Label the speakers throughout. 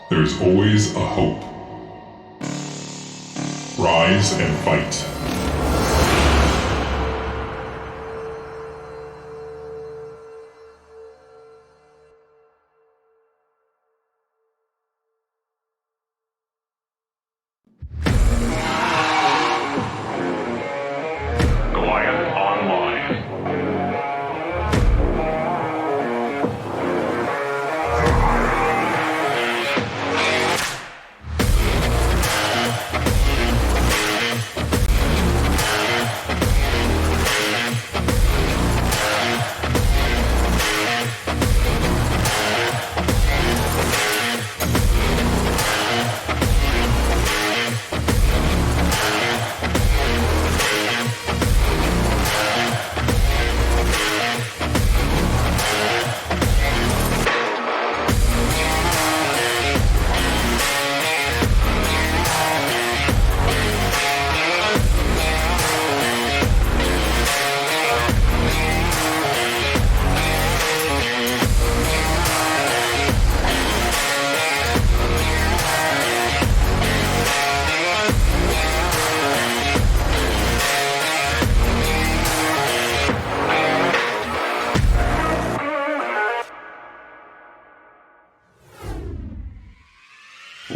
Speaker 1: There's always a hope. Rise and fight.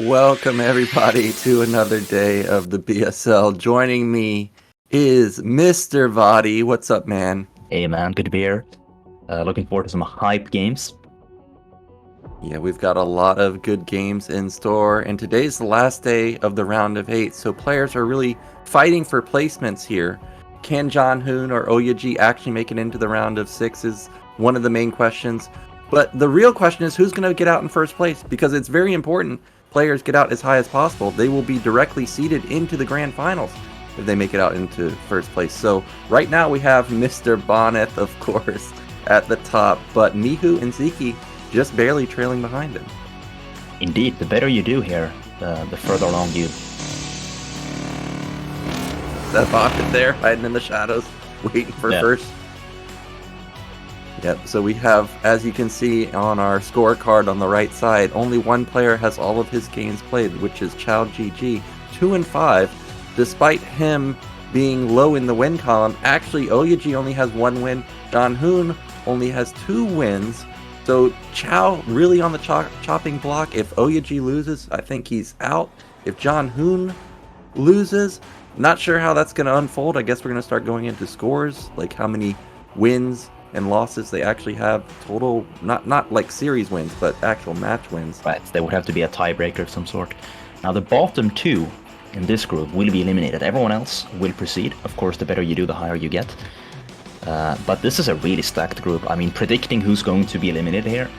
Speaker 2: Welcome everybody to another day of the BSL. Joining me is Mr. vOddy. What's up, man?
Speaker 3: Hey man, good to be here. Looking forward to some hype games.
Speaker 2: Yeah, we've got a lot of good games in store, and today's the last day of the Round of 8, so players are really fighting for placements here. Can Zhanhun or QiaoGeGe actually make it into the Round of 6 is one of the main questions. But the real question is who's going to get out in first place, because it's very important players get out as high as possible. They will be directly seeded into the grand finals if they make it out into first place. So right now we have Mr. Bonyth, of course, at the top, but Mihu and Sziky just barely trailing behind him.
Speaker 3: Indeed, the better you do here, the further along you.
Speaker 2: That Bonyth there, hiding in the shadows, waiting for first. Yep, so we have, as you can see on our scorecard on the right side, only one player has all of his games played, which is QiaoGeGe, 2-5. Despite him being low in the win column, actually QiaoGeGe only has one win, Zhanhun only has 2 wins. So Qiao really on the chopping block. If QiaoGeGe loses, I think he's out. If Zhanhun loses, not sure how that's going to unfold. I guess we're going to start going into scores, like how many wins and losses they actually have total, not like series wins, but actual match wins.
Speaker 3: Right, there would have to be a tiebreaker of some sort. Now the bottom 2 in this group will be eliminated. Everyone else will proceed. Of course, the better you do, the higher you get. But this is a really stacked group. I mean, predicting who's going to be eliminated here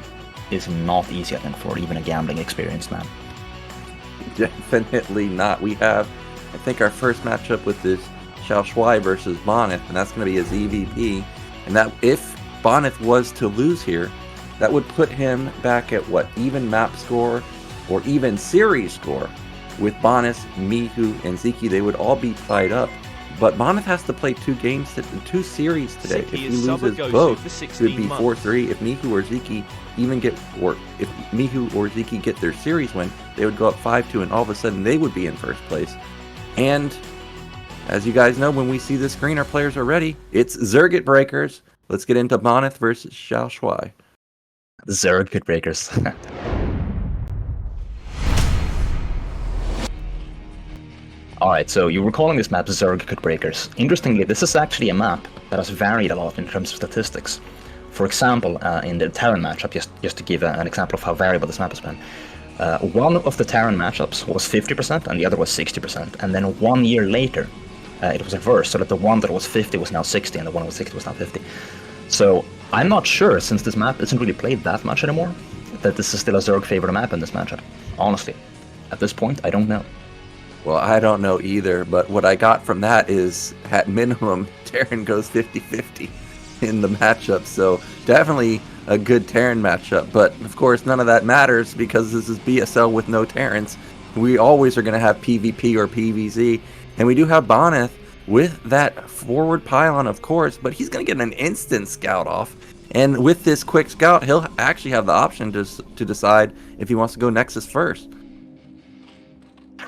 Speaker 3: is not easy, I think, for even a gambling experienced man.
Speaker 2: Definitely not. We have, I think, our first matchup with this XiaoShuai versus Bonyth, and that's going to be his EVP. And that if Bonyth was to lose here, that would put him back at what, even map score or even series score with Bonyth, Mihu, and Sziky. They would all be tied up. But Bonyth has to play 2 series today. If he loses both, it would be 4-3. If Mihu or Sziky even get, or if Mihu or Sziky get their series win, they would go up 5-2, and all of a sudden they would be in first place. And as you guys know, when we see the screen, our players are ready. It's Zergit Breakers. Let's get into Bonyth versus XiaoShuai.
Speaker 3: Zergit Breakers. Alright, so you were calling this map Zergit Breakers. Interestingly, this is actually a map that has varied a lot in terms of statistics. For example, in the Terran matchup, just to give an example of how variable this map has been, one of the Terran matchups was 50% and the other was 60%, and then 1 year later, it was reversed, so that the one that was 50 was now 60 and the one that was 60 was now 50. So I'm not sure, since this map isn't really played that much anymore, that this is still a Zerg favored map in this matchup. Honestly, at this point, I don't know.
Speaker 2: Well, I don't know either, but what I got from that is, at minimum, Terran goes 50-50 in the matchup, so definitely a good Terran matchup. But, of course, none of that matters because this is BSL with no Terrans. We always are going to have PvP or PvZ. And we do have Bonyth with that forward pylon, of course, but he's going to get an instant scout off And with this quick scout, he'll actually have the option to decide if he wants to go Nexus first.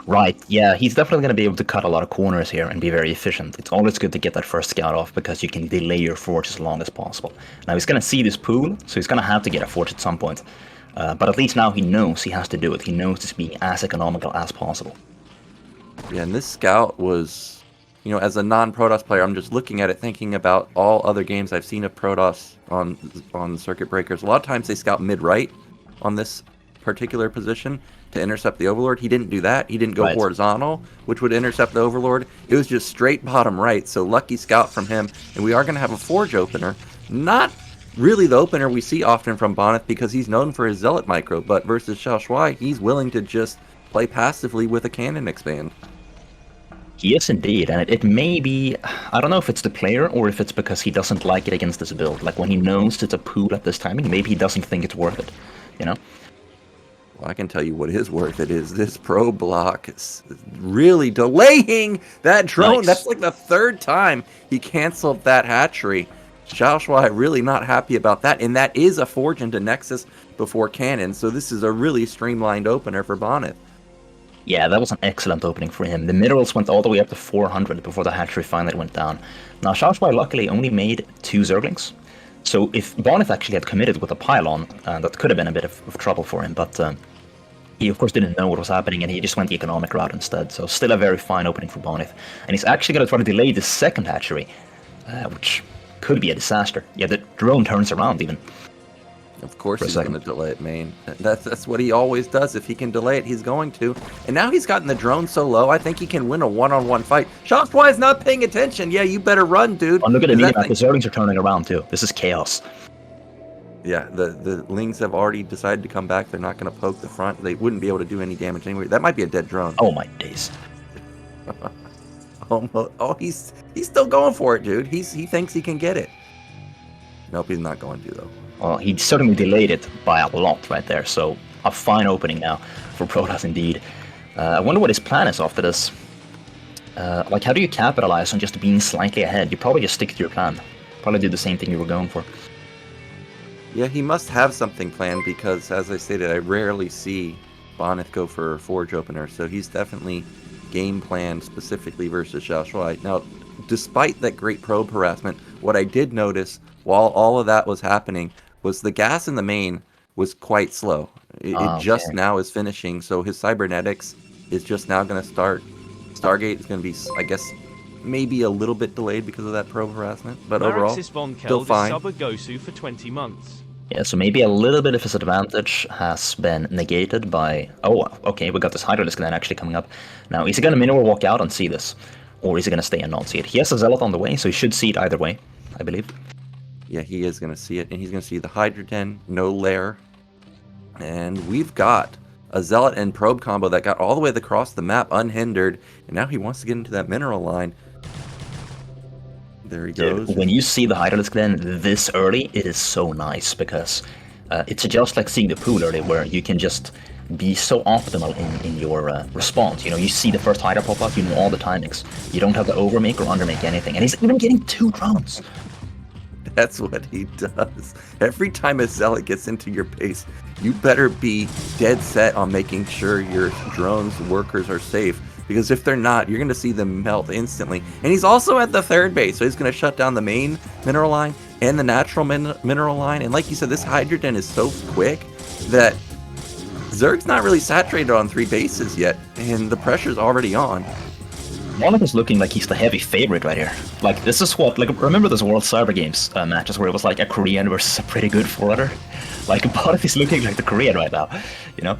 Speaker 3: Right, yeah, he's definitely going to be able to cut a lot of corners here and be very efficient. It's always good to get that first scout off because you can delay your forge as long as possible. Now he's going to see this pool, so he's going to have to get a forge at some point. But at least now he knows he has to do it. He knows this being as economical as possible.
Speaker 2: Yeah, and this scout was, you know, as a non-Protoss player, I'm just looking at it thinking about all other games I've seen of Protoss on Circuit Breakers. A lot of times they scout mid-right on this particular position to intercept the Overlord. He didn't do that. He didn't go horizontal, which would intercept the Overlord. It was just straight bottom right, so lucky scout from him. And we are going to have a Forge opener. Not really the opener we see often from Bonyth because he's known for his Zealot micro, but versus XiaoShuai, he's willing to just play passively with a cannon expand.
Speaker 3: Yes, indeed, and it may be, I don't know if it's the player or if it's because he doesn't like it against this build. Like when he knows it's a pool at this timing, maybe he doesn't think it's worth it, you know?
Speaker 2: Well, I can tell you what is worth it is this pro block is really delaying that drone.
Speaker 3: Nice.
Speaker 2: That's like the third time he canceled that hatchery. XiaoShuai really not happy about that, and that is a forge into Nexus before cannon, so this is a really streamlined opener for Bonyth.
Speaker 3: Yeah, that was an excellent opening for him. The minerals went all the way up to 400 before the hatchery finally went down. Now, XiaoShuai luckily only made 2 Zerglings, so if Bonyth actually had committed with a pylon, that could have been a bit of trouble for him, but he of course didn't know what was happening and he just went the economic route instead, so still a very fine opening for Bonyth. And he's actually going to try to delay the second hatchery, which could be a disaster. Yeah, the drone turns around even.
Speaker 2: Of course he's going to delay it, main. That's what he always does. If he can delay it, he's going to. And now he's gotten the drone so low, I think he can win a one-on-one fight. XiaoShuai is not paying attention. Yeah, you better run, dude.
Speaker 3: Oh, look at the minimap. The Zerglings are turning around too. This is chaos.
Speaker 2: Yeah, the Lings have already decided to come back. They're not going to poke the front. They wouldn't be able to do any damage anyway. That might be a dead drone.
Speaker 3: Oh my days.
Speaker 2: Oh, he's still going for it, dude. He thinks he can get it. Nope, he's not going to, though.
Speaker 3: Well, he certainly delayed it by a lot right there, so a fine opening now for Protoss indeed. I wonder what his plan is after this. Like, how do you capitalize on just being slightly ahead? You probably just stick to your plan. Probably do the same thing you were going for.
Speaker 2: Yeah, he must have something planned because, as I stated, I rarely see Bonyth go for a forge opener, so he's definitely game planned specifically versus XiaoShuai. Now, despite that great probe harassment, what I did notice while all of that was happening was the gas in the main was quite slow. It just now is finishing, so his cybernetics is just now going to start. Stargate is going to be, I guess, maybe a little bit delayed because of that probe harassment, but overall, still fine.
Speaker 4: Gosu for 20 months.
Speaker 3: Yeah, so maybe a little bit of his advantage has been negated by... Oh, okay, we got this Hydralisk then actually coming up. Now, is he going to Minotaur walk out and see this? Or is he going to stay and not see it? He has a Zealot on the way, so he should see it either way, I believe.
Speaker 2: Yeah, he is going to see it, and he's going to see the Hydrogen, no lair. And we've got a Zealot and Probe combo that got all the way across the map unhindered, and now he wants to get into that mineral line. There he goes.
Speaker 3: Dude, when you see the Hydralisk then this early, it is so nice, because it's just like seeing the pool early, where you can just be so optimal in your response. You know, you see the first Hydra pop up, you know all the timings. You don't have to overmake or undermake anything, and he's even getting 2 drones.
Speaker 2: That's what he does. Every time a Zealot gets into your base, you better be dead set on making sure your drones workers are safe. Because if they're not, you're going to see them melt instantly. And he's also at the third base, so he's going to shut down the main mineral line and the natural mineral line. And like you said, this Hydrogen is so quick that Zerg's not really saturated on 3 bases yet, and the pressure's already on.
Speaker 3: Bonyth is looking like he's the heavy favorite right here. Like, this is what, like, remember those World Cyber Games matches where it was like a Korean versus a pretty good forwarder? Like, Bonyth is looking like the Korean right now, you know?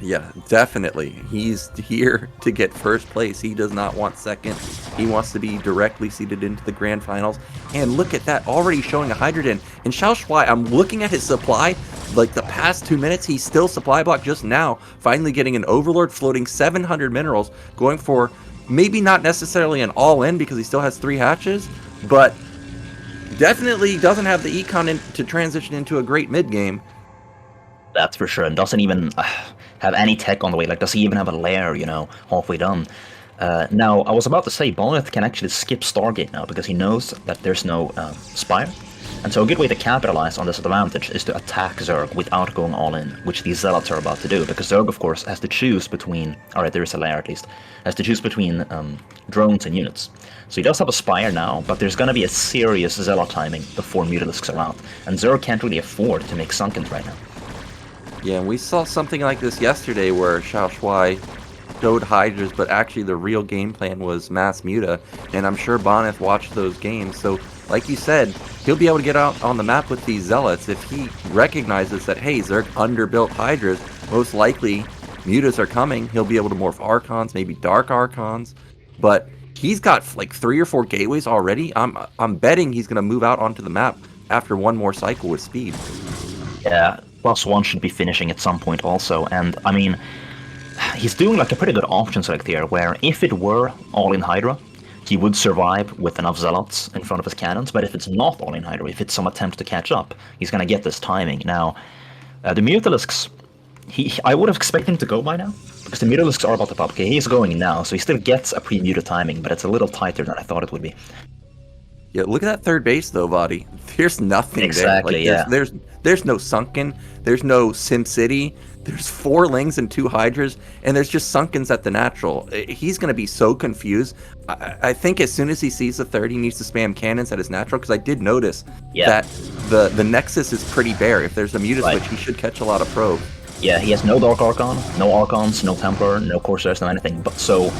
Speaker 2: Yeah, definitely. He's here to get first place. He does not want second. He wants to be directly seeded into the grand finals. And look at that, already showing a Hydrogen. And XiaoShuai, I'm looking at his supply. Like the past 2 minutes, he's still supply block just now. Finally getting an Overlord floating 700 minerals. Going for maybe not necessarily an all-in because he still has 3 hatches. But definitely doesn't have the econ to transition into a great mid-game.
Speaker 3: That's for sure. And doesn't even have any tech on the way. Like, does he even have a lair, you know, halfway done? Now, I was about to say, Bonyth can actually skip Stargate now because he knows that there's no Spire. And so a good way to capitalize on this advantage is to attack Zerg without going all in, which these Zealots are about to do, because Zerg, of course, has to choose between, alright, there is a layer at least, has to choose between drones and units. So he does have a Spire now, but there's gonna be a serious Zealot timing before Mutalisks are out, and Zerg can't really afford to make Sunkens right now.
Speaker 2: Yeah, and we saw something like this yesterday where XiaoShuai showed Hydras, but actually the real game plan was mass muta, and I'm sure Bonyth watched those games, so like you said, he'll be able to get out on the map with these Zealots if he recognizes that, hey, Zerg underbuilt Hydras, most likely mutas are coming, he'll be able to morph Archons, maybe Dark Archons, but he's got like 3 or 4 gateways already. I'm betting he's going to move out onto the map after one more cycle with speed.
Speaker 3: Yeah, +1 should be finishing at some point also, and I mean, he's doing like a pretty good option select here, where if it were all-in Hydra, he would survive with enough Zealots in front of his cannons, but if it's not all-in Hydra, if it's some attempt to catch up, he's gonna get this timing. Now, the Mutalisks, I would have expected him to go by now, because the Mutalisks are about to pop. Okay, he's going now, so he still gets a pre-muta timing, but it's a little tighter than I thought it would be.
Speaker 2: Yeah, look at that third base though, vOddy. There's nothing
Speaker 3: exactly,
Speaker 2: there. Like, there's no Sunken, there's no SimCity, there's 4 Lings and 2 Hydras, and there's just Sunkens at the natural. He's going to be so confused. I think as soon as he sees the third, he needs to spam cannons at his natural, because I did notice that the Nexus is pretty bare. If there's a Muta switch, he should catch a lot of probes.
Speaker 3: Yeah, he has no Dark Archon, no Archons, no Templar, no Corsairs, no anything. But so,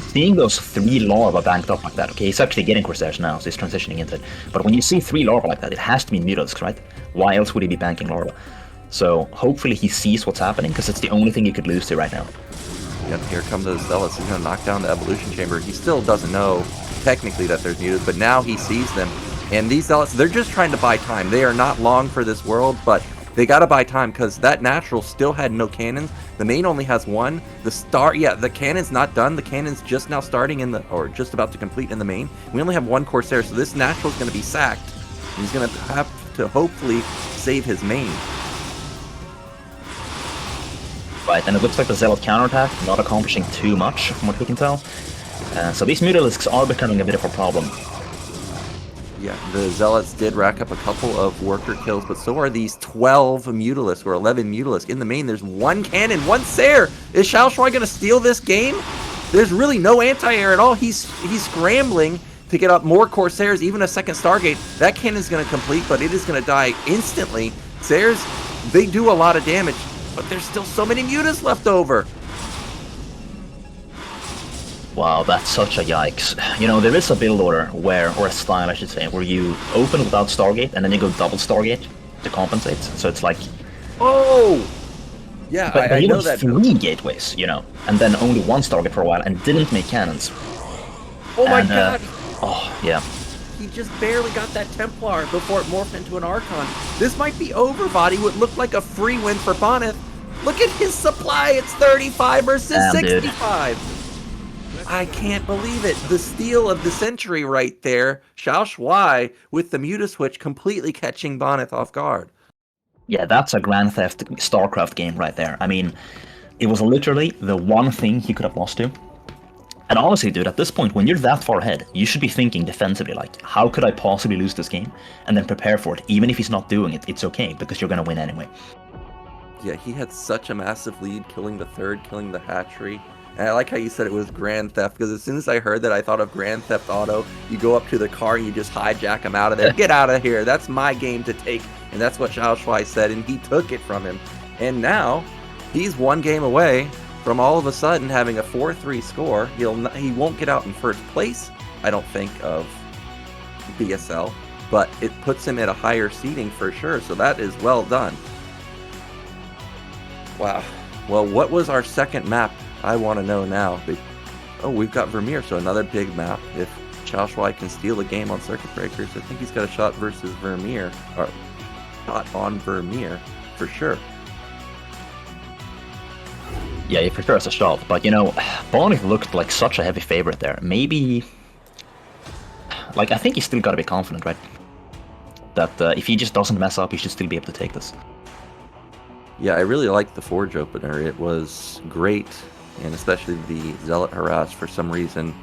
Speaker 3: seeing those 3 Larva banked up like that, okay, he's actually getting Corsairs now, so he's transitioning into it. But when you see 3 Larva like that, it has to be Mutalisks, right? Why else would he be banking Larva? So hopefully he sees what's happening, because it's the only thing he could lose to right now.
Speaker 2: Yeah, here come those Zealots. He's going to knock down the Evolution Chamber. He still doesn't know, technically, that there's mutas, but now he sees them. And these Zealots, they're just trying to buy time. They are not long for this world, but they got to buy time, because that natural still had no cannons. The main only has 1. The cannon's not done. The cannon's just now starting or just about to complete in the main. We only have 1 Corsair, so this natural's going to be sacked. He's going to have to hopefully save his main.
Speaker 3: Right, and it looks like the Zealot counterattack not accomplishing too much, from what we can tell. So these Mutalisks are becoming a bit of a problem.
Speaker 2: Yeah, the Zealots did rack up a couple of worker kills, but so are these 12 Mutalisks, or 11 Mutalisks. In the main, there's 1 cannon, 1 Sair! Is XiaoShuai going to steal this game? There's really no anti-air at all. He's scrambling to get up more Corsairs, even a second Stargate. That cannon's going to complete, but it is going to die instantly. Sairs, they do a lot of damage, but there's still so many mutas left over.
Speaker 3: Wow, that's such a yikes. You know, there is a build order or a style I should say, where you open without Stargate and then you go double Stargate to compensate. So it's like...
Speaker 2: Oh! Yeah,
Speaker 3: but
Speaker 2: I
Speaker 3: he
Speaker 2: know
Speaker 3: went
Speaker 2: that.
Speaker 3: 3 gateways, you know, and then only 1 Stargate for a while and didn't make cannons.
Speaker 2: Oh my god!
Speaker 3: Oh, yeah.
Speaker 2: He just barely got that Templar before it morphed into an Archon. This might be over, vOddy. Would look like a free win for Bonyth. Look at his supply. It's 35 versus 65. Dude. I can't believe it. The steal of the century right there. XiaoShuai with the Muta switch completely catching Bonyth off guard.
Speaker 3: Yeah, that's a Grand Theft StarCraft game right there. I mean, it was literally the one thing he could have lost to. And honestly, dude, at this point, when you're that far ahead, you should be thinking defensively, like, how could I possibly lose this game? And then prepare for it. Even if he's not doing it, it's okay, because you're going to win anyway.
Speaker 2: Yeah, he had such a massive lead, killing the third, killing the hatchery. And I like how you said it was Grand Theft, because as soon as I heard that, I thought of Grand Theft Auto. You go up to the car and you just hijack him out of there. Get out of here. That's my game to take. And that's what XiaoShuai said, and he took it from him. And now, he's 1 game away from all of a sudden having a 4-3 score. He won't get out in first place, I don't think, of BSL, but it puts him at a higher seeding for sure, so that is well done. Wow. Well, what was our second map? I want to know now. Oh, we've got Vermeer, so another big map. If XiaoShuai can steal a game on Circuit Breakers, I think he's got a shot versus Vermeer, or shot on Vermeer, for sure.
Speaker 3: Yeah, for sure it's a shot, but you know, Bonyth looked like such a heavy favorite there. Maybe... Like, I think he's still got to be confident, right? That if he just doesn't mess up, he should still be able to take this.
Speaker 2: Yeah, I really liked the Forge opener. It was great, and especially the Zealot Harass for some reason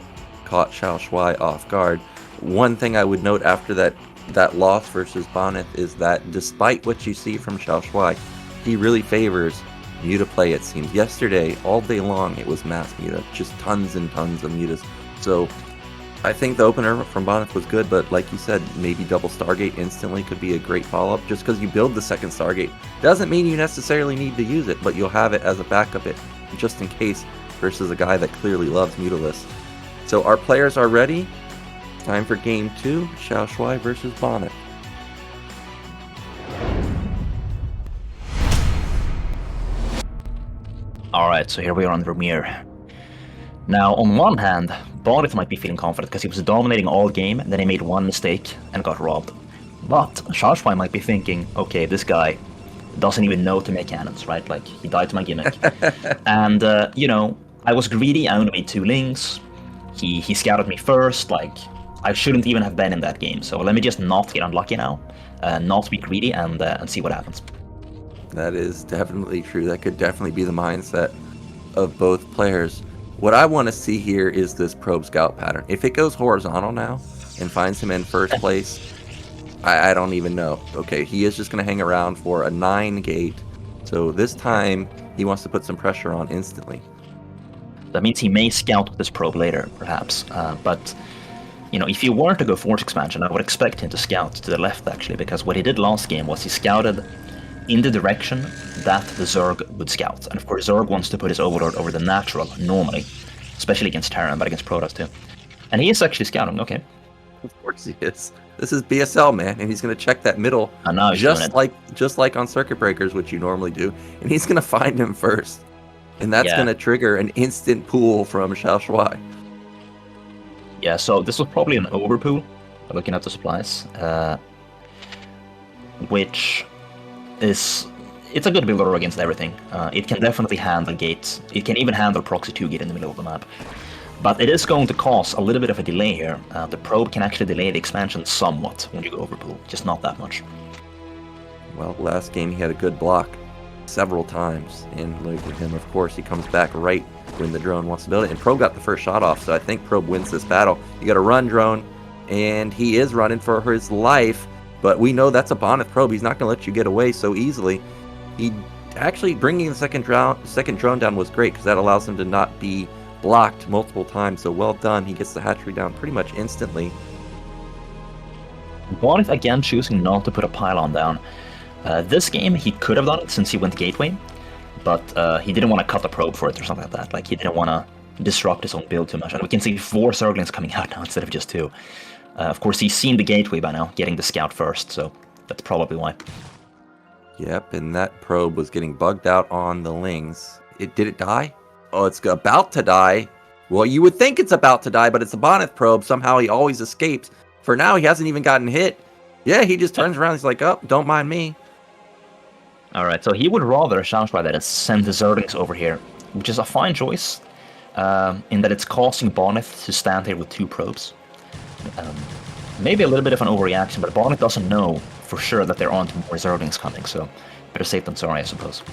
Speaker 2: caught XiaoShuai off guard. One thing I would note after that that loss versus Bonyth is that despite what you see from XiaoShuai, he really favors Muta play, it seems. Yesterday, all day long, it was mass Muta, just tons and tons of Mutas. So I think the opener from Bonyth was good, but like you said, maybe double Stargate instantly could be a great follow-up. Just because you build the second Stargate doesn't mean you necessarily need to use it, but you'll have it as a backup just in case versus a guy that clearly loves Mutalist. So our players are ready. Time for game 2, XiaoShuai versus Bonyth.
Speaker 3: Alright, so here we are on Vermeer. Now, on one hand, Bonyth might be feeling confident because he was dominating all game, and then he made one mistake and got robbed. But XiaoShuai might be thinking, okay, this guy doesn't even know to make cannons, right? Like, he died to my gimmick. And, you know, I was greedy, I only made 2 links. He scouted me first, like, I shouldn't even have been in that game, so let me just not get unlucky now, not be greedy, and see what happens.
Speaker 2: That is definitely true. That could definitely be the mindset of both players. What I want to see here is this probe scout pattern. If it goes horizontal now and finds him in first place, I don't even know. Okay, he is just going to hang around for a 9 gate. So this time, he wants to put some pressure on instantly.
Speaker 3: That means he may scout with this probe later, perhaps, but... You know, if he were to go Force Expansion, I would expect him to scout to the left, actually, because what he did last game was he scouted in the direction that the Zerg would scout. And of course, Zerg wants to put his Overlord over the natural, normally, especially against Terran, but against Protoss too. And he is actually scouting, okay.
Speaker 2: Of course he is. This is BSL, man, and he's going to check that middle,
Speaker 3: and now he's
Speaker 2: just like on Circuit Breakers, which you normally do, and he's going to find him first. And that's going to trigger an instant pull from XiaoShuai.
Speaker 3: Yeah, so this was probably an overpool, looking at the supplies, which is... It's a good builder against everything. It can definitely handle gates. It can even handle proxy 2 gate in the middle of the map. But it is going to cause a little bit of a delay here. The probe can actually delay the expansion somewhat when you go overpool, just not that much.
Speaker 2: Well, last game he had a good block several times, and look at him, of course, he comes back right when the drone wants to build it, and Probe got the first shot off, so I think Probe wins this battle. You gotta run, drone, and he is running for his life, but we know that's a Bonyth Probe. He's not gonna let you get away so easily. He actually, bringing the second drone down was great, because that allows him to not be blocked multiple times, so well done. He gets the hatchery down pretty much instantly.
Speaker 3: Bonyth again choosing not to put a pylon down. This game he could have done it since he went gateway, but he didn't want to cut the probe for it or something like that. Like, he didn't want to disrupt his own build too much. And we can see 4 Zerglings coming out now instead of just 2. Of course, he's seen the gateway by now, getting the scout first, so that's probably why.
Speaker 2: Yep, and that probe was getting bugged out on the Lings. Did it die? Oh, it's about to die. Well, you would think it's about to die, but it's a Bonyth probe. Somehow he always escapes. For now, he hasn't even gotten hit. Yeah, he just turns around. He's like, oh, don't mind me.
Speaker 3: Alright, so he would rather, XiaoShuai that is, send the Zerglings over here, which is a fine choice, in that it's causing Bonyth to stand here with 2 probes. Maybe a little bit of an overreaction, but Bonyth doesn't know for sure that there aren't more Zerglings coming, so better safe than sorry, I suppose.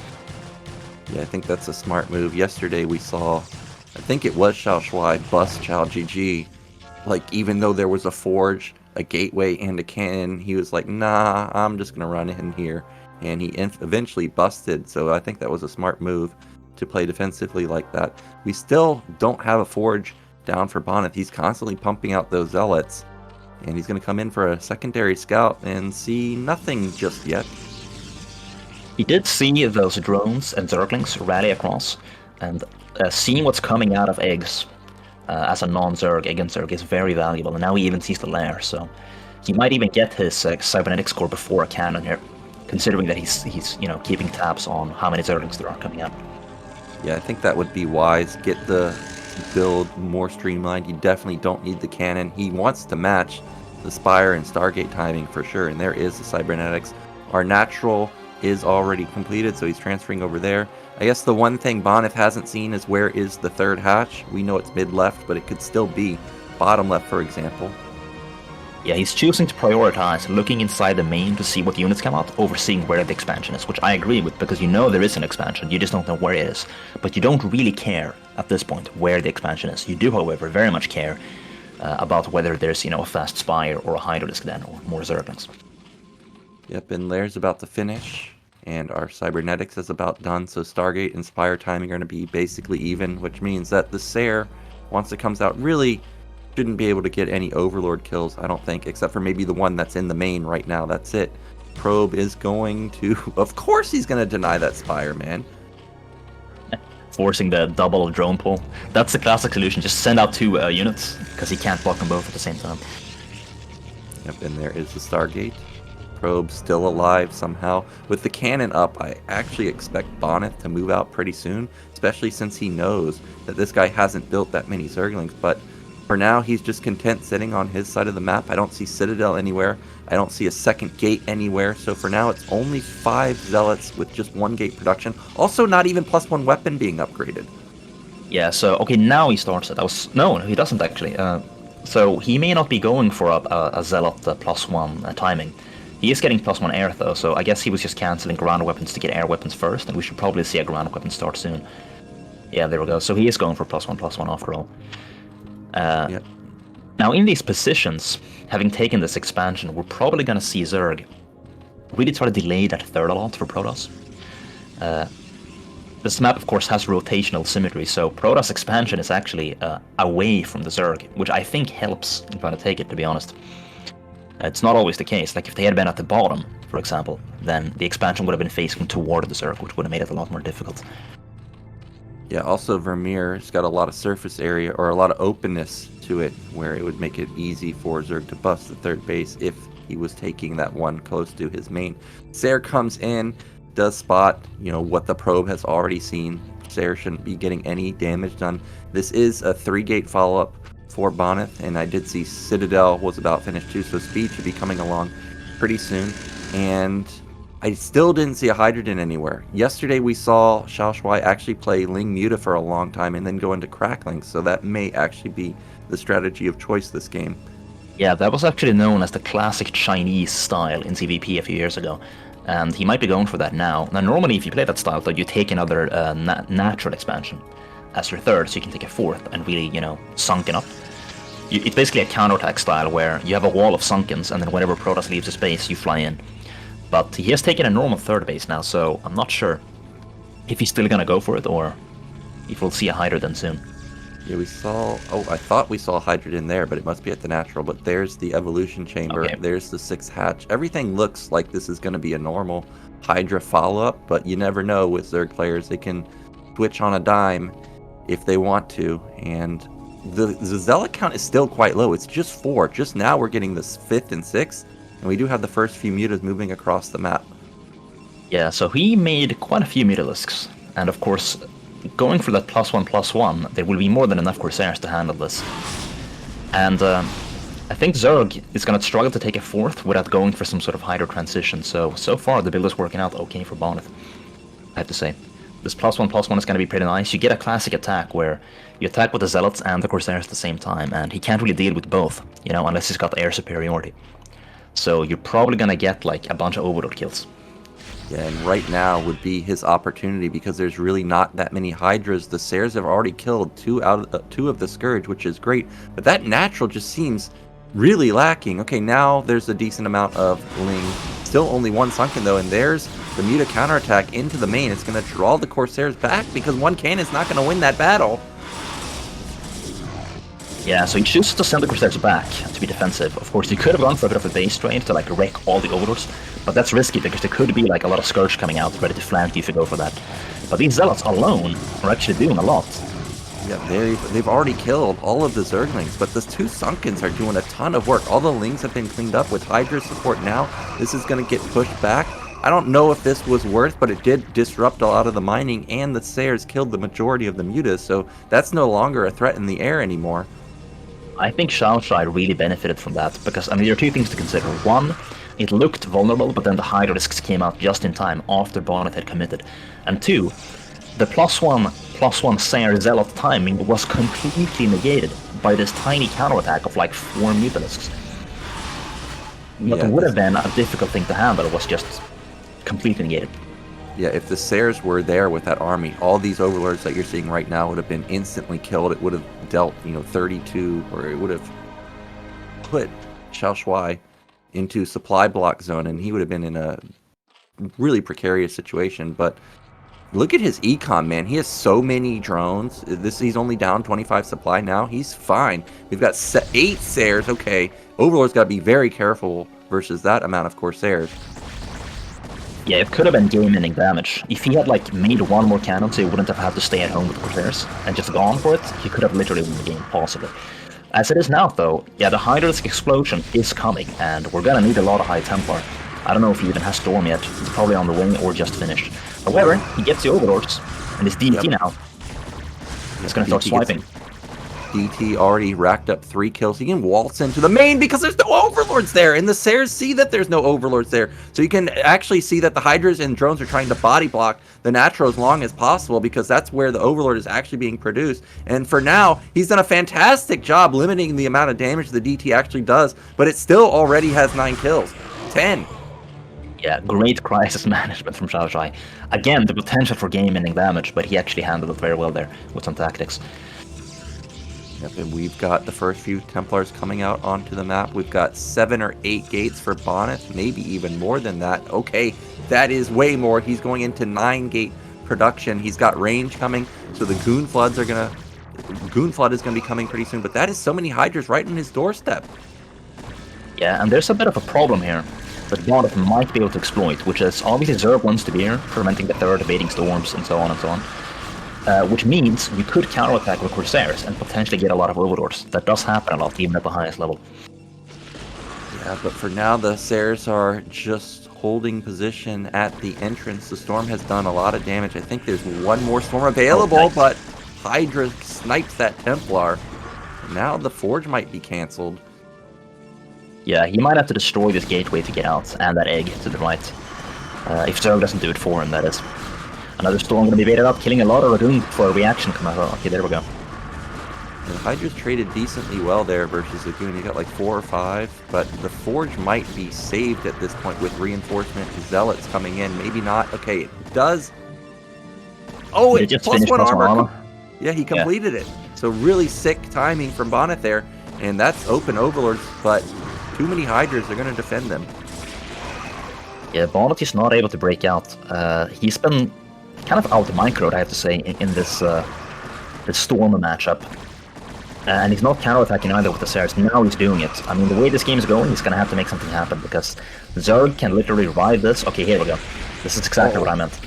Speaker 2: Yeah, I think that's a smart move. Yesterday we saw, I think it was XiaoShuai bust QiaoGeGe. Like, even though there was a forge, a gateway, and a cannon, he was like, nah, I'm just going to run in here. And he eventually busted, so I think that was a smart move to play defensively like that. We still don't have a forge down for Bonyth. He's constantly pumping out those zealots, and he's going to come in for a secondary scout and see nothing just yet.
Speaker 3: He did see those drones and Zerglings rally across, and seeing what's coming out of eggs as a non-Zerg against Zerg is very valuable, and now he even sees the lair, so he might even get his cybernetic score before a cannon here, considering that he's you know, keeping tabs on how many Zerglings there are coming out.
Speaker 2: Yeah, I think that would be wise. Get the build more streamlined. You definitely don't need the cannon. He wants to match the Spire and Stargate timing for sure, and there is the cybernetics. Our natural is already completed, so he's transferring over there. I guess the one thing Bonyth hasn't seen is where is the 3rd hatch. We know it's mid-left, but it could still be bottom left, for example.
Speaker 3: Yeah, he's choosing to prioritize looking inside the main to see what units come out, over seeing where the expansion is, which I agree with, because you know there is an expansion, you just don't know where it is. But you don't really care at this point where the expansion is. You do, however, very much care about whether there's, a fast Spire or a Hydrodisc then, or more Zerglings.
Speaker 2: Yep, and Lair's about to finish, and our Cybernetics is about done, so Stargate and Spire timing are going to be basically even, which means that the Sayer, once it comes out, really shouldn't be able to get any Overlord kills, I don't think, except for maybe the one that's in the main right now, that's it. Probe is going to... Of course he's going to deny that Spire, man.
Speaker 3: Forcing the double drone pull. That's the classic solution, just send out 2 units, because he can't block them both at the same time.
Speaker 2: Yep, and there is the Stargate. Probe still alive somehow. With the cannon up, I actually expect Bonyth to move out pretty soon, especially since he knows that this guy hasn't built that many Zerglings, but for now he's just content sitting on his side of the map. I don't see Citadel anywhere. I don't see a second gate anywhere, so for now it's only 5 Zealots with just 1 gate production. Also not even +1 weapon being upgraded.
Speaker 3: Yeah, so, okay, now he starts it. No, he doesn't actually. So he may not be going for a Zealot +1 timing. He is getting +1 air though, so I guess he was just cancelling ground weapons to get air weapons first, and we should probably see a ground weapon start soon. Yeah, there we go. So he is going for +1/+1 after all.
Speaker 2: Yep.
Speaker 3: Now in these positions, having taken this expansion, we're probably going to see Zerg really try to delay that third a lot for Protoss. This map of course has rotational symmetry, so Protoss expansion is actually away from the Zerg, which I think helps in trying to take it, to be honest. It's not always the case. Like if they had been at the bottom, for example, then the expansion would have been facing toward the Zerg, which would have made it a lot more difficult.
Speaker 2: Yeah, also Vermeer's got a lot of surface area, or a lot of openness to it, where it would make it easy for Zerg to bust the third base if he was taking that one close to his main. Sayer comes in, does spot, what the probe has already seen. Sayer shouldn't be getting any damage done. This is a 3-gate follow-up for Bonyth, and I did see Citadel was about finished too, so speed should be coming along pretty soon. And I still didn't see a Hydrogen anywhere. Yesterday we saw XiaoShuai actually play Ling Muta for a long time and then go into Crackling, so that may actually be the strategy of choice this game.
Speaker 3: Yeah, that was actually known as the classic Chinese style in CVP a few years ago, and he might be going for that now. Now normally if you play that style, though, you take another natural expansion as your third, so you can take a fourth and really, sunken up. It's basically a counterattack style where you have a wall of sunkens, and then whenever Protoss leaves a space, you fly in. But he has taken a normal third base now, so I'm not sure if he's still gonna go for it, or if we'll see a Hydrogen soon.
Speaker 2: Yeah, we saw... Oh, I thought we saw a Hydrogen there, but it must be at the natural. But there's the Evolution Chamber,
Speaker 3: Okay.
Speaker 2: There's the 6th hatch. Everything looks like this is going to be a normal Hydra follow-up, but you never know with Zerg players. They can switch on a dime if they want to, and the Zealot count is still quite low. It's just 4. Just now we're getting this 5th and 6th, and we do have the first few mutas moving across the map.
Speaker 3: Yeah, so he made quite a few Mutalisks, and of course, going for that +1/+1, there will be more than enough Corsairs to handle this. And I think Zerg is going to struggle to take a 4th without going for some sort of Hydra transition, so far the build is working out okay for Bonyth, I have to say. This +1/+1 is going to be pretty nice. You get a classic attack where you attack with the Zealots and the Corsairs at the same time, and he can't really deal with both, unless he's got air superiority. So you're probably going to get like a bunch of Overlord kills.
Speaker 2: Yeah, and right now would be his opportunity because there's really not that many Hydras. The Sayers have already killed 2 of the Scourge, which is great, but that natural just seems really lacking. Okay, now there's a decent amount of Ling. Still only 1 sunken though, and there's the Muta counterattack into the main. It's going to draw the Corsairs back because 1 cannon's not going to win that battle.
Speaker 3: Yeah, so he chooses to send the Corsairs back to be defensive. Of course, he could have gone for a bit of a base trade to like wreck all the Overlords, but that's risky because there could be like a lot of Scourge coming out ready to flank you if you go for that. But these Zealots alone are actually doing a lot.
Speaker 2: Yeah, they've already killed all of the Zerglings, but the 2 Sunkens are doing a ton of work. All the Lings have been cleaned up with Hydra support now. This is going to get pushed back. I don't know if this was worth, but it did disrupt a lot of the mining, and the Sayers killed the majority of the Mutas, so that's no longer a threat in the air anymore.
Speaker 3: I think XiaoShuai really benefited from that, because there are 2 things to consider. 1, it looked vulnerable, but then the Hydrodiscs came out just in time after Bonyth had committed. And 2, the +1/+1 Sayer Zealot timing was completely negated by this tiny counterattack of like 4 Mutalisks. What would have been a difficult thing to handle was just completely negated.
Speaker 2: Yeah, if the Sayers were there with that army, all these Overlords that you're seeing right now would have been instantly killed. It would have dealt, 32, or it would have put XiaoShuai into supply block zone, and he would have been in a really precarious situation. But look at his econ, man. He has so many drones. He's only down 25 supply now. He's fine. We've got 8 Sares. Okay, Overlord's got to be very careful versus that amount of Corsairs.
Speaker 3: Yeah, it could have been game-ending damage. If he had like made one more cannon so he wouldn't have had to stay at home with Corsairs and just gone for it, he could have literally won the game, possibly. As it is now, though, yeah, the Hydralisk explosion is coming, and we're gonna need a lot of High Templar. I don't know if he even has Storm yet. It's probably on the wing or just finished. However, he gets the Overlords, and his DT now. He's gonna start swiping.
Speaker 2: DT already racked up 3 kills. He can waltz into the main because there's no Overlords there, and the Sares see that there's no Overlords there. So you can actually see that the Hydras and drones are trying to body block the Natural as long as possible, because that's where the Overlord is actually being produced. And for now, he's done a fantastic job limiting the amount of damage the DT actually does, but it still already has 9 kills. 10.
Speaker 3: Yeah, great crisis management from XiaoShuai. Again, the potential for game-ending damage, but he actually handled it very well there with some tactics.
Speaker 2: Yep, and we've got the first few Templars coming out onto the map. We've got 7 or 8 gates for Bonyth, maybe even more than that. Okay, that is way more. He's going into 9 gate production. He's got range coming, so the Goon Flood is going to be coming pretty soon, but that is so many Hydras right on his doorstep.
Speaker 3: Yeah, and there's a bit of a problem here that Bonyth might be able to exploit, which is obviously Zerg wants to be here, preventing the third, evading storms, and so on and so on. Which means you could counterattack with Corsairs and potentially get a lot of Overlords. That does happen a lot, even at the highest level.
Speaker 2: Yeah, but for now, the Sares are just holding position at the entrance. The Storm has done a lot of damage. I think there's one more Storm available,
Speaker 3: nice.
Speaker 2: But Hydra snipes that Templar. Now the Forge might be cancelled.
Speaker 3: Yeah, he might have to destroy this gateway to get out, and that egg to the right. If Zerg doesn't do it for him, that is. Another Storm going to be baited up, killing a lot of Lagoon before a reaction comes out. Okay, there we go.
Speaker 2: And Hydra's traded decently well there versus Lagoon. He got like 4 or 5, but the Forge might be saved at this point with reinforcement. Zealots coming in, maybe not. Okay, it does. Oh, it
Speaker 3: just
Speaker 2: plus 1 armor.
Speaker 3: armor.
Speaker 2: Yeah, he completed it. So really sick timing from Bonyth there, and that's open Overlords, but too many Hydras are going to defend them.
Speaker 3: Yeah, Bonyth is not able to break out. He's been kind of out-microed, I have to say, in this Storm matchup. And he's not counterattacking either with the Sares. Now he's doing it. I mean, the way this game is going, he's going to have to make something happen, because Zerg can literally revive this. Okay, here we go. This is exactly what I meant.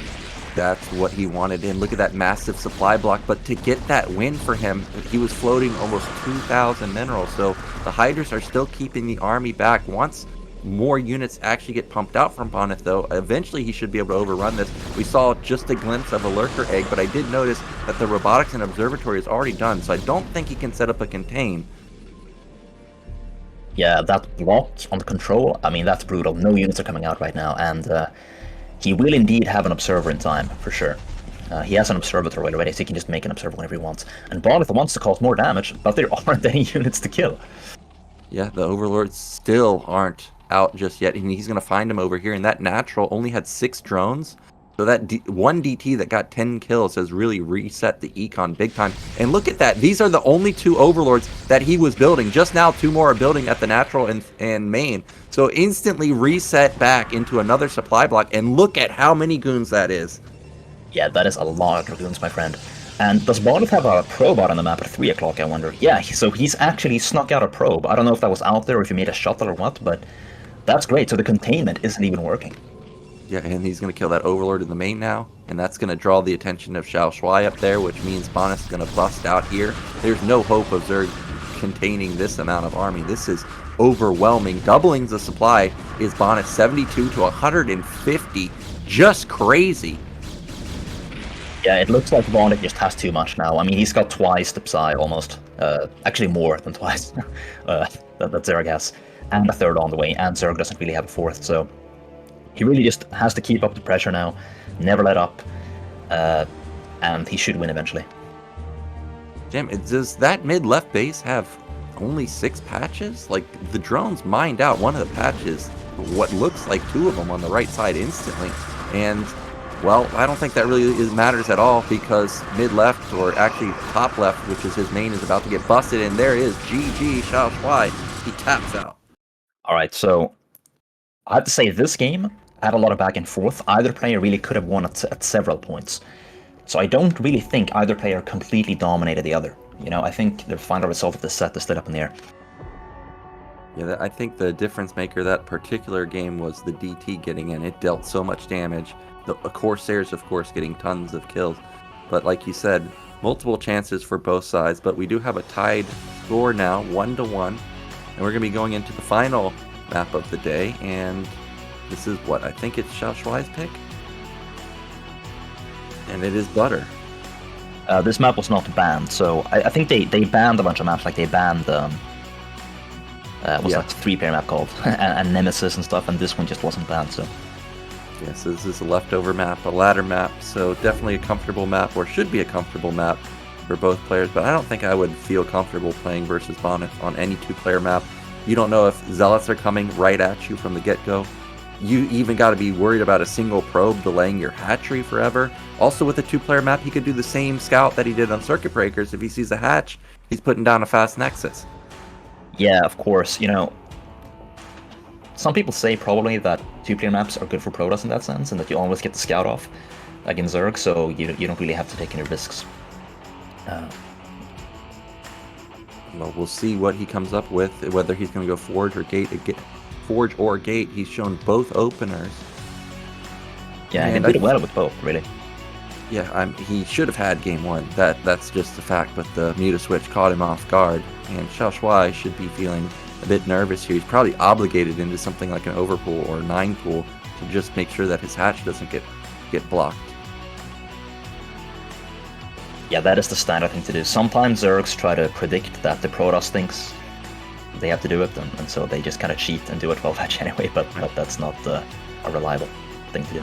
Speaker 2: That's what he wanted in. Look at that massive supply block. But to get that win for him, he was floating almost 2,000 minerals. So the Hydras are still keeping the army back. Once more units actually get pumped out from Bonyth, though, eventually he should be able to overrun this. We saw just a glimpse of a Lurker egg, but I did notice that the Robotics and Observatory is already done, so I don't think he can set up a contain.
Speaker 3: Yeah, that block on the control, I mean, that's brutal. No units are coming out right now, and he will indeed have an Observer in time, for sure. He has an Observatory already, so he can just make an Observer whenever he wants. And Bonyth wants to cause more damage, but there aren't any units to kill.
Speaker 2: Yeah, the Overlords still aren't out just yet, and he's going to find him over here, and that Natural only had 6 drones, so that one DT that got 10 kills has really reset the econ big time. And look at that, these are the only 2 Overlords that he was building. Just now 2 more are building at the Natural and main, so instantly reset back into another supply block, and look at how many goons that is.
Speaker 3: Yeah, that is a lot of goons, my friend. And does Bonyth have a probe out on the map at 3 o'clock, I wonder? Yeah, so he's actually snuck out a probe. I don't know if that was out there or if he made a shuttle or what, but that's great. So the containment isn't even working.
Speaker 2: Yeah, and he's going to kill that Overlord in the main now, and that's going to draw the attention of XiaoShuai up there, which means Bonyth is going to bust out here. There's no hope of Zerg containing this amount of army. This is overwhelming. Doubling the supply is Bonyth 72 to 150. Just crazy.
Speaker 3: Yeah, it looks like Bonyth just has too much now. I mean, he's got twice the Psy, almost. Actually more than twice that Zerg has. And a third on the way, and Zerg doesn't really have a fourth, so he really just has to keep up the pressure now, never let up, and he should win eventually.
Speaker 2: Damn, does that mid-left base have only 6 patches? Like, the drones mined out one of the patches, what looks like 2 of them on the right side instantly, and Well, I don't think that really matters at all because mid-left, or actually top left, which is his main, is about to get busted, and there is GG XiaoShuai. He taps out.
Speaker 3: All right, so I have to say this game had a lot of back and forth. Either player really could have won at several points. So I don't really think either player completely dominated the other. You know, I think the final result of this set is still up in the air.
Speaker 2: Yeah, I think the difference maker that particular game was the DT getting in. It dealt so much damage. The Corsairs, of course, getting tons of kills. But like you said, multiple chances for both sides. But we do have a tied score now, 1-1. And we're going to be going into the final map of the day. And this is what? I think it's XiaoShuai's pick? And it is Butter.
Speaker 3: This map was not banned, so I think they banned a bunch of maps. Like they banned what's that 3-player map called, and Nemesis and stuff, and this one just wasn't banned. So
Speaker 2: yes, this is a leftover map, a ladder map, so definitely a comfortable map, or should be a comfortable map for both players. But I don't think I would feel comfortable playing versus Bonyth on any 2-player map. You don't know if zealots are coming right at you from the get-go. You even got to be worried about a single probe delaying your hatchery forever. Also, with a 2-player map, he could do the same scout that he did on Circuit Breakers. If he sees a hatch, he's putting down a fast nexus.
Speaker 3: yeah, of course, you know, some people say probably that 2-player maps are good for Protoss in that sense, and that you always get the scout off, like in Zerg, so you don't really have to take any risks.
Speaker 2: Well, we'll see what he comes up with, whether he's going to go Forge or Gate. Forge or Gate. He's shown both openers.
Speaker 3: Yeah, and he did well with both, really.
Speaker 2: Yeah, he should have had game 1. That's just a fact, but the Muta switch caught him off guard. And XiaoShuai should be feeling a bit nervous here. He's probably obligated into something like an overpool or 9-pool to just make sure that his hatch doesn't get blocked.
Speaker 3: Yeah, that is the standard thing to do. Sometimes Zergs try to predict that the Protoss thinks they have to do it, and so they just kind of cheat and do a 12 hatch anyway, but that's not a reliable thing to do.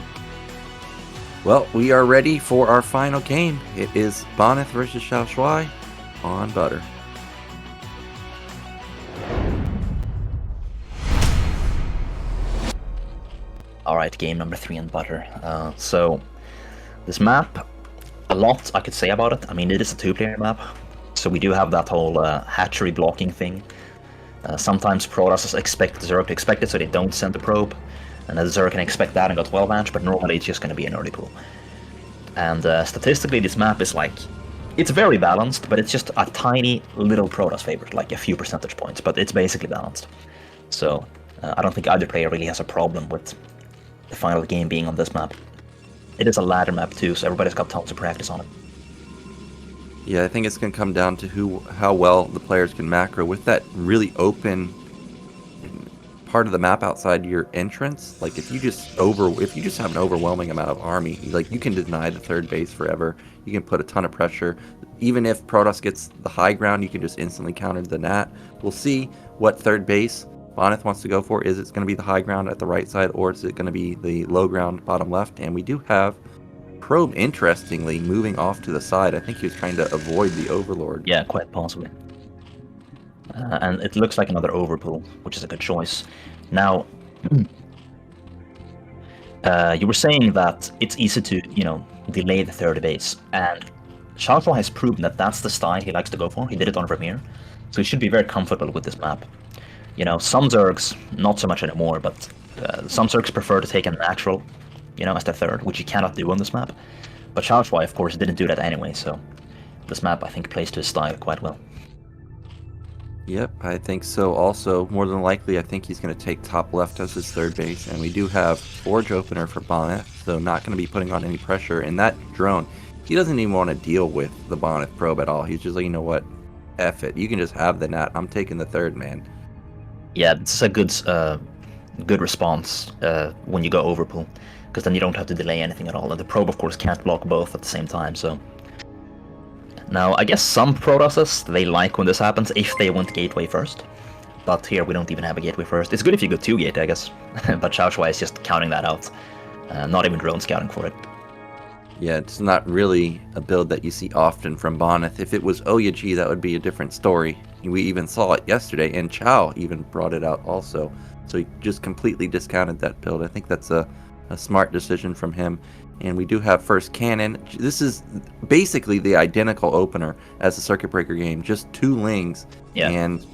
Speaker 2: Well, we are ready for our final game. It is Bonyth versus XiaoShuai on Butter.
Speaker 3: Alright, game number 3 on Butter. So, this map, a lot I could say about it. I mean, it is a 2-player map, so we do have that whole hatchery blocking thing. Sometimes Protoss expect the Zerg to expect it, so they don't send the probe, and the Zerg can expect that and go 12 hatch, but normally it's just going to be an early pool. And statistically, this map is like, it's very balanced, but it's just a tiny little Protoss favorite, like a few percentage points, but it's basically balanced. So I don't think either player really has a problem with the final game being on this map. It is a ladder map too, so everybody's got tons of practice on it.
Speaker 2: Yeah, I think it's going to come down to how well the players can macro with that really open part of the map outside your entrance. Like if you just have an overwhelming amount of army, like you can deny the third base forever. You can put a ton of pressure. Even if Protoss gets the high ground, you can just instantly counter the Nat. We'll see what third base Bonyth wants to go for. Is it going to be the high ground at the right side, or is it going to be the low ground bottom left? And we do have Probe, interestingly, moving off to the side. I think he was trying to avoid the Overlord.
Speaker 3: Yeah, quite possibly. And it looks like another overpool, which is a good choice. Now, you were saying that it's easy to, delay the third base, and XiaoShuai has proven that that's the style he likes to go for. He did it on Vermeer, so he should be very comfortable with this map. Some Zergs, not so much anymore, but some Zergs prefer to take a natural, as their third, which you cannot do on this map. But XiaoShuai, of course, didn't do that anyway, so this map, I think, plays to his style quite well.
Speaker 2: Yep, I think so. Also, more than likely, I think he's going to take top left as his third base, and we do have Forge opener for Bonyth, so not going to be putting on any pressure. And that drone, he doesn't even want to deal with the Bonyth probe at all. He's just like, you know what, F it. You can just have the Nat. I'm taking the third, man.
Speaker 3: Yeah, it's a good response when you go overpool, because then you don't have to delay anything at all. And the probe, of course, can't block both at the same time, so... Now, I guess some Protosses, they like when this happens if they want gateway first. But here we don't even have a gateway first. It's good if you go 2-gate, I guess. But XiaoShuai is just counting that out. Not even drone scouting for it.
Speaker 2: Yeah, it's not really a build that you see often from Bonyth. If it was QiaoGeGe, that would be a different story. We even saw it yesterday, and Chao even brought it out also. So he just completely discounted that build. I think that's a a smart decision from him. And we do have first cannon. This is basically the identical opener as the Circuit Breaker game, just 2 Lings.
Speaker 3: Yeah.
Speaker 2: And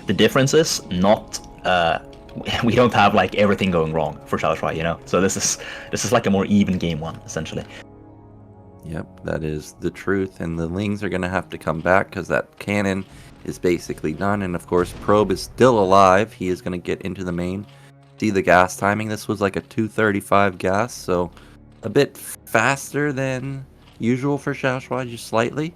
Speaker 3: the difference is not we don't have like everything going wrong for XiaoShuai, you know. So this is like a more even game one essentially.
Speaker 2: Yep, that is the truth. And the Lings are going to have to come back because that cannon is basically done. And of course, Probe is still alive. He is going to get into the main. See the gas timing. This was like a 235 gas, so a bit faster than usual for XiaoShuai, just slightly.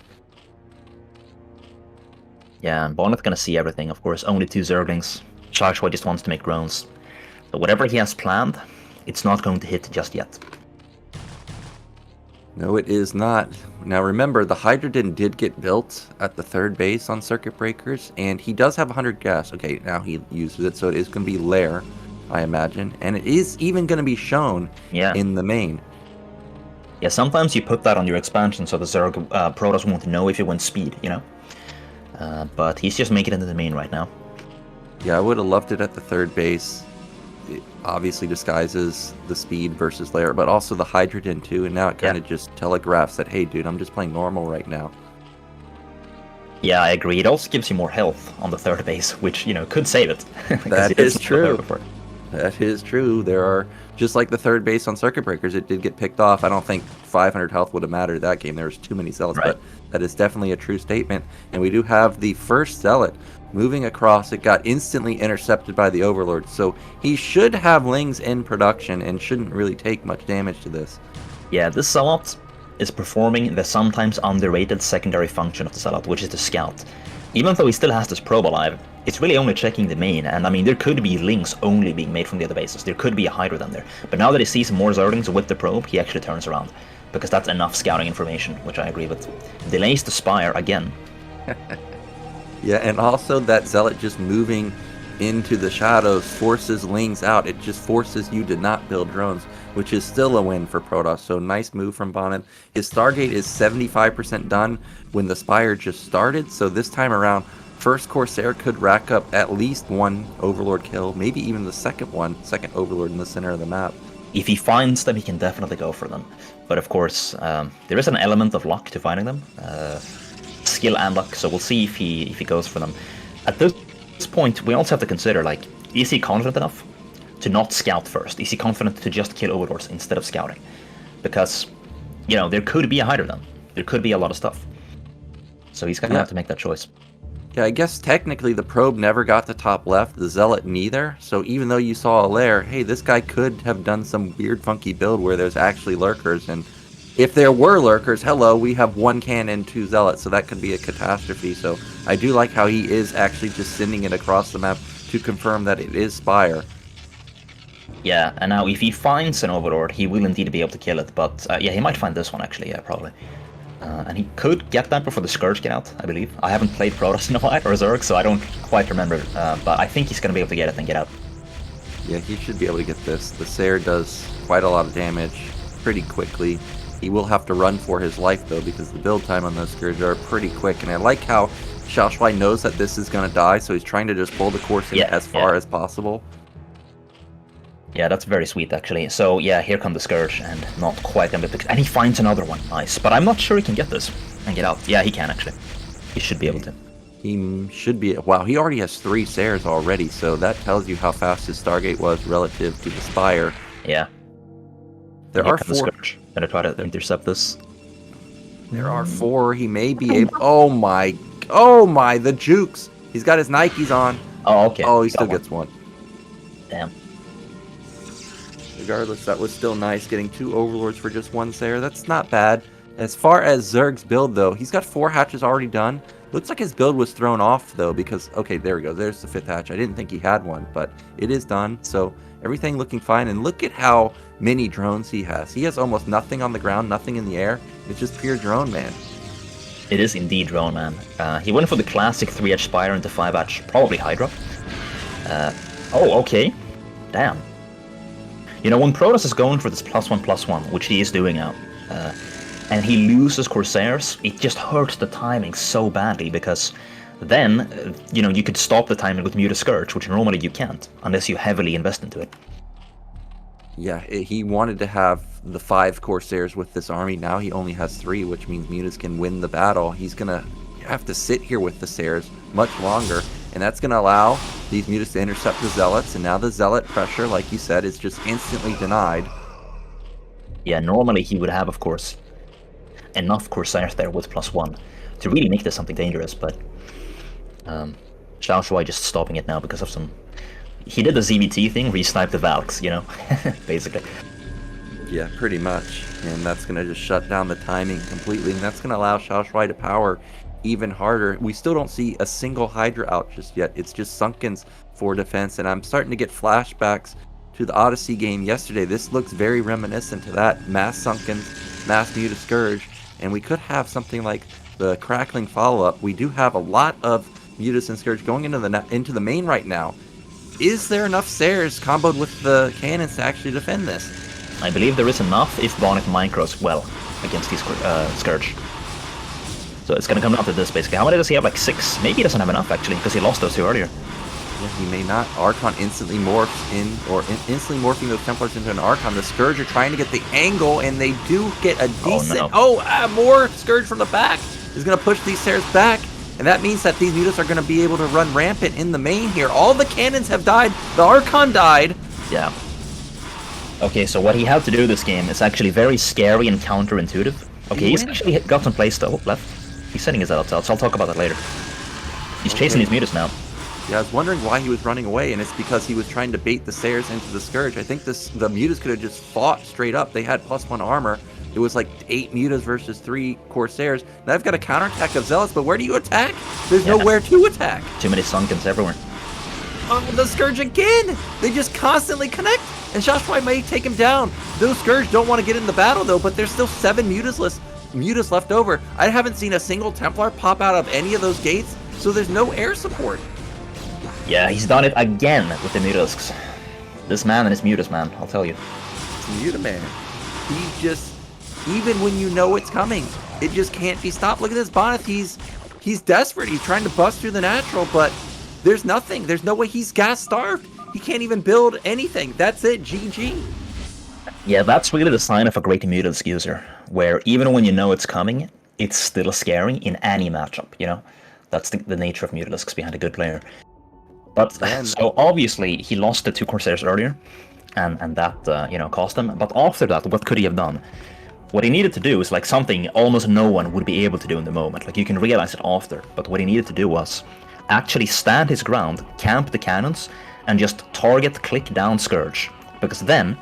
Speaker 3: Yeah, and Bonyth gonna see everything, of course. Only 2 Zerglings. XiaoShuai just wants to make drones. But whatever he has planned, it's not going to hit just yet.
Speaker 2: No, it is not. Now remember, the Hydrogen did get built at the 3rd base on Circuit Breakers, and he does have 100 gas. Okay, now he uses it, so it is going to be Lair, I imagine. And it is even going to be shown in the main.
Speaker 3: Yeah, sometimes you put that on your expansion so the Zerg Protoss won't know if you win speed, you know? But he's just making it into the main right now.
Speaker 2: Yeah, I would have loved it at the 3rd base. It obviously disguises the speed versus Lair, but also the Hydrogen too, and now it kind of just telegraphs that, hey dude, I'm just playing normal right now.
Speaker 3: Yeah, I agree. It also gives you more health on the 3rd base, which, you know, could save it.
Speaker 2: That is true. That is true. There are, just like the 3rd base on Circuit Breakers, it did get picked off. I don't think 500 health would have mattered that game. There was too many Zealots, but that is definitely a true statement. And we do have the first Zealot moving across. It got instantly intercepted by the Overlord, so he should have Lings in production and shouldn't really take much damage to this.
Speaker 3: Yeah, this Zealot is performing the sometimes underrated secondary function of the Zealot, which is the scout. Even though he still has this probe alive, it's really only checking the main, and I mean, there could be Lings only being made from the other bases. There could be a Hydra down there. But now that he sees more Zerglings with the probe, he actually turns around, because that's enough scouting information, which I agree with. Delays the Spire again.
Speaker 2: Yeah, and also that Zealot just moving into the shadows forces Lings out. It just forces you to not build drones, which is still a win for Protoss. So nice move from Bonyth. His Stargate is 75% done when the Spire just started, so this time around, first Corsair could rack up at least 1 Overlord kill, maybe even the second Overlord in the center of the map.
Speaker 3: If he finds them, he can definitely go for them. But of course, there is an element of luck to finding them. Skill and luck, so we'll see if he goes for them. At this point, we also have to consider, like, is he confident enough to not scout first? Is he confident to just kill Overlords instead of scouting? Because, you know, there could be a Hydra then. There could be a lot of stuff. So he's gonna have to make that choice.
Speaker 2: Yeah, I guess technically the probe never got to top left, the Zealot neither. So even though you saw a Lair, hey, this guy could have done some weird funky build where there's actually lurkers, and if there were lurkers, hello, we have 1 cannon, 2 Zealots, so that could be a catastrophe. So I do like how he is actually just sending it across the map to confirm that it is Spire.
Speaker 3: Yeah, and now if he finds an Overlord, he will indeed be able to kill it, but yeah, he might find this one actually, yeah, probably. And he could get that before the Scourge get out, I believe. I haven't played Protoss in a while, or Zerg, so I don't quite remember, but I think he's going to be able to get it and get out.
Speaker 2: Yeah, he should be able to get this. The Sair does quite a lot of damage pretty quickly. He will have to run for his life, though, because the build time on those Scourge are pretty quick. And I like how XiaoShuai knows that this is going to die, so he's trying to just pull the course in as far as possible.
Speaker 3: Yeah, that's very sweet, actually. So, yeah, here come the Scourge, and not quite going to be... And he finds another one. Nice. But I'm not sure he can get this and get out. Yeah, he can, actually. He should be able to.
Speaker 2: He should be... Wow, he already has 3 Sairs already, so that tells you how fast his Stargate was relative to the Spire.
Speaker 3: Yeah.
Speaker 2: There are 4...
Speaker 3: Scourge. Gonna try to intercept this.
Speaker 2: There are 4. He may be able... Oh my, the jukes! He's got his Nikes on.
Speaker 3: Oh, okay.
Speaker 2: Oh, he still gets 1.
Speaker 3: Damn.
Speaker 2: Regardless, that was still nice, getting 2 Overlords for just 1 Sair. That's not bad. As far as Zerg's build, though, he's got 4 hatches already done. Looks like his build was thrown off, though, because... Okay, there we go. There's the 5th hatch. I didn't think he had one, but it is done. So everything looking fine. And look at how many drones he has. He has almost nothing on the ground, nothing in the air. It's just pure drone, man.
Speaker 3: It is indeed drone, man. He went for the classic 3-hatch Spire into 5-hatch, probably Hydra. Oh, okay. Damn. You know, when Protoss is going for this +1/+1, which he is doing now, and he loses Corsairs, it just hurts the timing so badly, because then, you know, you could stop the timing with Muta Scourge, which normally you can't, unless you heavily invest into it.
Speaker 2: Yeah, he wanted to have the 5 Corsairs with this army. Now he only has 3, which means Mutas can win the battle. He's going to have to sit here with the Sairs much longer, and that's going to allow these Mutas to intercept the Zealots, and now the Zealot pressure, like you said, is just instantly denied.
Speaker 3: Yeah, normally he would have, of course, enough Corsairs there with +1 to really make this something dangerous, but XiaoShuai just stopping it now because of some... He did the ZVT thing, re-sniped the Valks, you know, basically.
Speaker 2: Yeah, pretty much, and that's going to just shut down the timing completely, and that's going to allow XiaoShuai to power even harder. We still don't see a single Hydra out just yet. It's just Sunkens for defense, and I'm starting to get flashbacks to the Odyssey game yesterday. This looks very reminiscent to that. Mass Sunkens, Mass Muta Scourge, and we could have something like the Crackling follow-up. We do have a lot of Mutas and Scourge going into the main right now. Is there enough Sairs comboed with the cannons to actually defend this?
Speaker 3: I believe there is enough if Bonyth micros well against these Scourge. So it's gonna come down to this basically. How many does he have? Like 6? Maybe he doesn't have enough actually, because he lost those 2 earlier.
Speaker 2: Yeah, he may not. Archon instantly morphs in, or instantly morphing those Templars into an Archon. The Scourge are trying to get the angle, and they do get a decent... more Scourge from the back is going to push these Sairs back, and that means that these Mutas are going to be able to run rampant in the main here. All the cannons have died. The Archon died.
Speaker 3: Yeah. Okay, so what he had to do this game is actually very scary and counterintuitive. Okay, he's actually got some playstyle left. He's setting his outs out, so I'll talk about that later. He's chasing these Mutas now.
Speaker 2: Yeah, I was wondering why he was running away, and it's because he was trying to bait the Sairs into the Scourge. I think the Mutas could have just fought straight up. They had +1 armor. It was like 8 Mutas versus 3 Corsairs. Now I've got a counterattack of Zealots, but where do you attack? There's nowhere to attack.
Speaker 3: Too many Sunkens everywhere.
Speaker 2: Oh, the Scourge again! They just constantly connect, and XiaoShuai may take him down. Those Scourge don't want to get in the battle, though, but there's still 7 Mutas left over. I haven't seen a single Templar pop out of any of those gates, so there's no air support.
Speaker 3: Yeah, he's done it again with the Mutasks. This man and his Mutas, man, I'll tell you.
Speaker 2: It's Muta man. He just, even when you know it's coming, it just can't be stopped. Look at this Bonyth. He's desperate. He's trying to bust through the natural, but there's nothing. There's no way. He's gas starved. He can't even build anything. That's it. GG.
Speaker 3: Yeah, that's really the sign of a great Mutask user, where even when you know it's coming, it's still scary in any matchup, you know? That's the nature of Mutalasks behind a good player. But so obviously he lost the 2 Corsairs earlier, and that you know, cost him. But after that, what could he have done? What he needed to do is like something almost no one would be able to do in the moment. Like you can realize it after. But what he needed to do was actually stand his ground, camp the cannons, and just target click down Scourge. Because then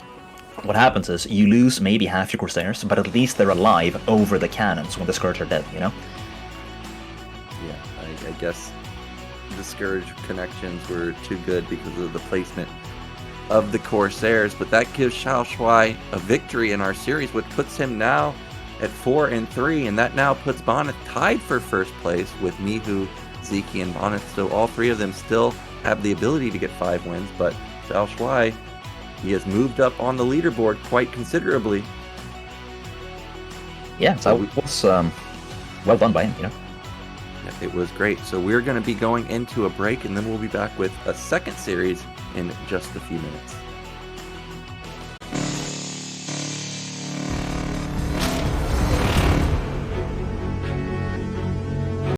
Speaker 3: what happens is you lose maybe half your Corsairs, but at least they're alive over the cannons when the Scourge are dead, you know?
Speaker 2: Yeah, I guess the Scourge connections were too good because of the placement of the Corsairs, but that gives XiaoShuai a victory in our series, which puts him now at 4-3, and that now puts Bonyth tied for first place with Mihu, Sziky, and Bonyth. So all 3 of them still have the ability to get 5 wins, but XiaoShuai, he has moved up on the leaderboard quite considerably.
Speaker 3: Yeah, so it was well done by him, you know?
Speaker 2: It was great. So we're going to be going into a break, and then we'll be back with a second series in just a few minutes.